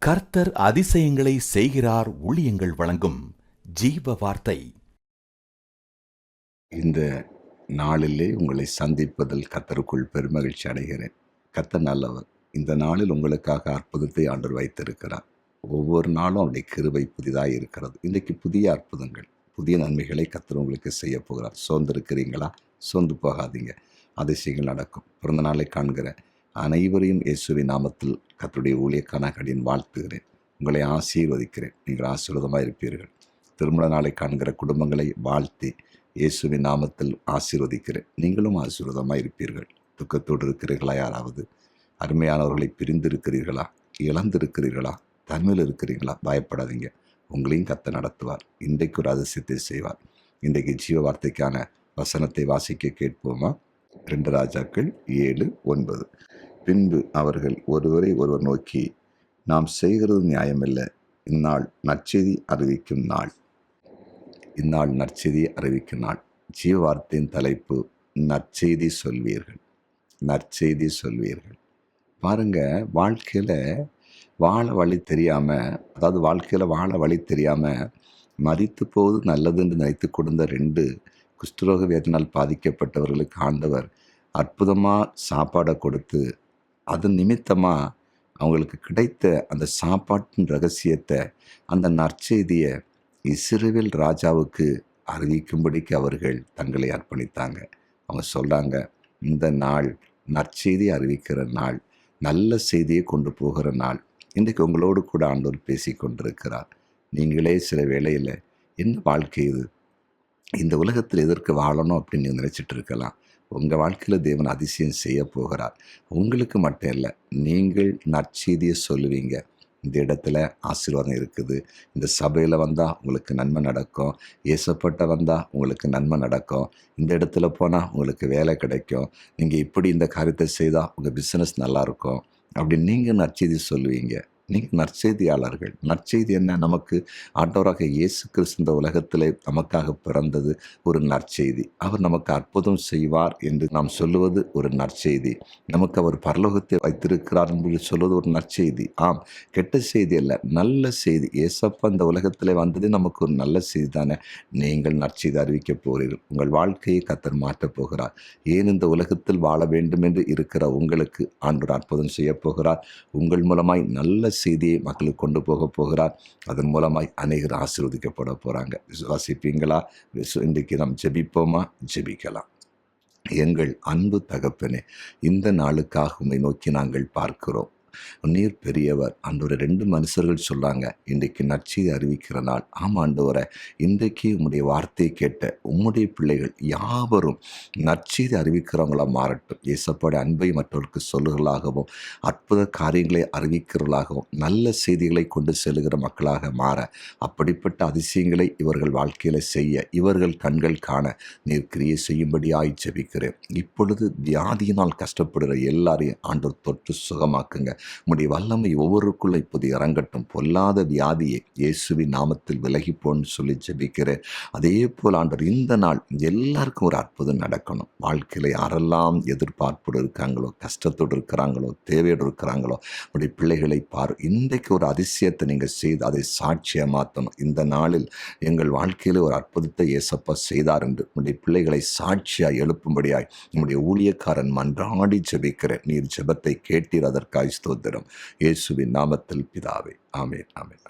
கர்த்தர் அதிசயங்களை செய்கிறார். ஊழியங்கள் வழங்கும் ஜீவ வார்த்தை. இந்த நாளிலே உங்களை சந்திப்பதில் கர்த்தருக்குள் பெருமகிழ்ச்சி அடைகிறேன். கர்த்தர் நல்லவர். இந்த நாளில் உங்களுக்காக அற்புதத்தை ஆண்டவர் வைத்திருக்கிறார். ஒவ்வொரு நாளும் அவருடைய கிருபை புதிதாக இருக்கிறது. இன்றைக்கு புதிய அற்புதங்கள், புதிய நன்மைகளை கர்த்தர் உங்களுக்கு செய்ய போகிறார். சோர்ந்து இருக்கிறீங்களா? சோர்ந்து போகாதீங்க. அதிசயங்கள் நடக்கும். பிறந்த நாளை காண்கிற அனைவரையும் இயேசுவின் நாமத்தில் கர்த்தருடைய ஊழியக்கான கடின் வாழ்த்துகிறேன். உங்களை ஆசீர்வதிக்கிறேன். நீங்கள் ஆசீர்வாதமாக இருப்பீர்கள். திருமண நாளை காண்கிற குடும்பங்களை வாழ்த்தி இயேசுவின் நாமத்தில் ஆசீர்வதிக்கிறேன். நீங்களும் ஆசீர்வாதமாக இருப்பீர்கள். துக்கத்தோடு இருக்கிறீர்களா? யாராவது அருமையானவர்களை பிரிந்திருக்கிறீர்களா? இழந்திருக்கிறீர்களா? தனிமையில் இருக்கிறீங்களா? பயப்படாதீங்க. உங்களையும் கர்த்தர் நடத்துவார். இன்றைக்கு ஒரு அதிசயத்தை செய்வார். இன்றைக்கு ஜீவ வார்த்தைக்கான வசனத்தை வாசிக்க கேட்போமா? 2 ராஜாக்கள் 7:9. பின்பு அவர்கள் ஒருவரை ஒருவர் நோக்கி, நாம் செய்கிறது நியாயமல்ல. இந்நாள் நற்செய்தி அறிவிக்கும் நாள். இந்நாள் நற்செய்தி அறிவிக்கும் நாள். ஜீவ வார்த்தையின் தலைப்பு, நற்செய்தி சொல்வீர்கள். நற்செய்தி சொல்வீர்கள். பாருங்க, வாழ்க்கையில் வாழ வழி தெரியாமல், அதாவது வாழ்க்கையில் வாழ வழி தெரியாமல் மரித்து போவது நல்லதுன்னு நினைத்து கொடுத்த 2 குஷ்டரோக வேதனால் பாதிக்கப்பட்டவர்களுக்கு ஆண்டவர் அற்புதமாக சாப்பாடை கொடுத்து, அது நிமித்தமாக அவங்களுக்கு கிடைத்த அந்த சாப்பாட்டின் ரகசியத்தை, அந்த நற்செய்தியை இஸ்ரவேல் ராஜாவுக்கு அறிவிக்கும்படிக்கு அவர்கள் தங்களை அர்ப்பணித்தாங்க. அவங்க சொல்கிறாங்க, இந்த நாள் நற்செய்தி அறிவிக்கிற நாள், நல்ல செய்தியை கொண்டு போகிற நாள். இன்றைக்கு உங்களோடு கூட ஆண்டவர் பேசி கொண்டிருக்கிறார். நீங்களே சில வேளையில், என்ன வாழ்க்கை இது, இந்த உலகத்தில் எதற்கு வாழணும் அப்படின்னு நீங்கள் நினச்சிட்டு இருக்கலாம். உங்கள் வாழ்க்கையில் தேவன் அதிசயம் செய்ய போகிறார். உங்களுக்கு மட்டும் இல்லை, நீங்கள் நற்செய்தியை சொல்லுவீங்க. இந்த இடத்துல ஆசீர்வாதம் இருக்குது. இந்த சபையில் வந்தால் உங்களுக்கு நன்மை நடக்கும். ஏசப்பட்ட வந்தால் உங்களுக்கு நன்மை நடக்கும். இந்த இடத்துல போனால் உங்களுக்கு வேலை கிடைக்கும். நீங்கள் இப்படி இந்த காரியத்தை செய்தால் உங்கள் பிஸ்னஸ் நல்லாயிருக்கும் அப்படின்னு நீங்கள் நற்செய்தி சொல்லுவீங்க. நீங்கள் நற்செய்தியாளர்கள். நற்செய்தி என்ன? நமக்கு ஆண்டவராக இயேசு கிறிஸ்து இந்த உலகத்திலே நமக்காக பிறந்தது ஒரு நற்செய்தி. அவர் நமக்கு அற்புதம் செய்வார் என்று நாம் சொல்லுவது ஒரு நற்செய்தி. நமக்கு அவர் பரலோகத்தை வைத்திருக்கிறார் என்று சொல்வது ஒரு நற்செய்தி. ஆம், கெட்ட செய்தி அல்ல, நல்ல செய்தி. இயேசப்பா இந்த உலகத்திலே வந்தது நமக்கு ஒரு நல்ல செய்தி தானே. நீங்கள் நற்செய்தி அறிவிக்கப் போகிறீர்கள். உங்கள் வாழ்க்கையை கர்த்தர் மாற்றப் போகிறார். ஏன் இந்த உலகத்தில் வாழ வேண்டும் என்று இருக்கிற உங்களுக்கு ஆண்டவர் அற்புதம் செய்ய போகிறார். உங்கள் மூலமாய் நல்ல செய்தியை மக்களுக்கு கொண்டு போக போகிறார். அதன் மூலமாய் அநேகர் ஆசீர்வதிக்கப்பட போகிறாங்க. விசுவாசிப்பீங்களா? இன்றைக்கு நாம் ஜெபிப்போமா? ஜெபிக்கலாம். எங்கள் அன்பு தகப்பனே, இந்த நாளுக்காக உம்மை நோக்கி நாங்கள் பார்க்கிறோம். நீர் பெரியவர். ஆண்டவரை 2 மனுஷர்கள் சொல்கிறாங்க, இன்றைக்கு நற்செய்தி அறிவிக்கிற நாள். ஆமாம் ஆண்டவரை, இன்றைக்கு உம்முடைய வார்த்தையை கேட்ட உம்முடைய பிள்ளைகள் யாவரும் நற்செய்தி அறிவிக்கிறவங்களாக மாறட்டும். இயேசப்பாடைய அன்பை மற்றவர்களுக்கு சொல்லுகளாகவும், அற்புத காரியங்களை அறிவிக்கிறவர்களாகவும், நல்ல செய்திகளை கொண்டு செல்லுகிற மக்களாக மாற, அப்படிப்பட்ட அதிசயங்களை இவர்கள் வாழ்க்கையில் செய்ய, இவர்கள் கண்கள் காண நீர் கிரியை செய்யும்படியாய் ஜெபிக்கிறேன். இப்பொழுது வியாதியினால் கஷ்டப்படுகிற எல்லாரையும் ஆண்டவர் தொட்டு சுகமாக்குங்க. உம்முடைய வல்லமை ஒவ்வொருக்குள்ள இப்போது இறங்கட்டும். பொல்லாத வியாதியை இயேசுவின் நாமத்தில் விலகிப்போன்னு சொல்லி ஜெபிக்கிறேன். அதே போல் ஆண்டவர், இந்த நாள் எல்லாருக்கும் ஒரு அற்புதம் நடக்கணும். வாழ்க்கையில் யாரெல்லாம் எதிர்பார்ப்போடு இருக்காங்களோ, கஷ்டத்தோடு இருக்கிறாங்களோ, தேவையோடு இருக்கிறாங்களோ, உடைய பிள்ளைகளை இன்றைக்கு ஒரு அதிசயத்தை நீங்கள் செய்து அதை சாட்சியாக மாற்றணும். இந்த நாளில் எங்கள் வாழ்க்கையில் ஒரு அற்புதத்தை இயேசப்பா செய்தார் என்று உடைய பிள்ளைகளை சாட்சியாக எழுப்பும்படியாய் நம்முடைய ஊழியக்காரன் மன்றாடி ஜெபிக்கிறேன். நீர் ஜெபத்தை கேட்டீர், அதற்காய் ஸ்தோத்திரம். இயேசுவின் நாமத்தில் பிதாவே. ஆமென், ஆமென்.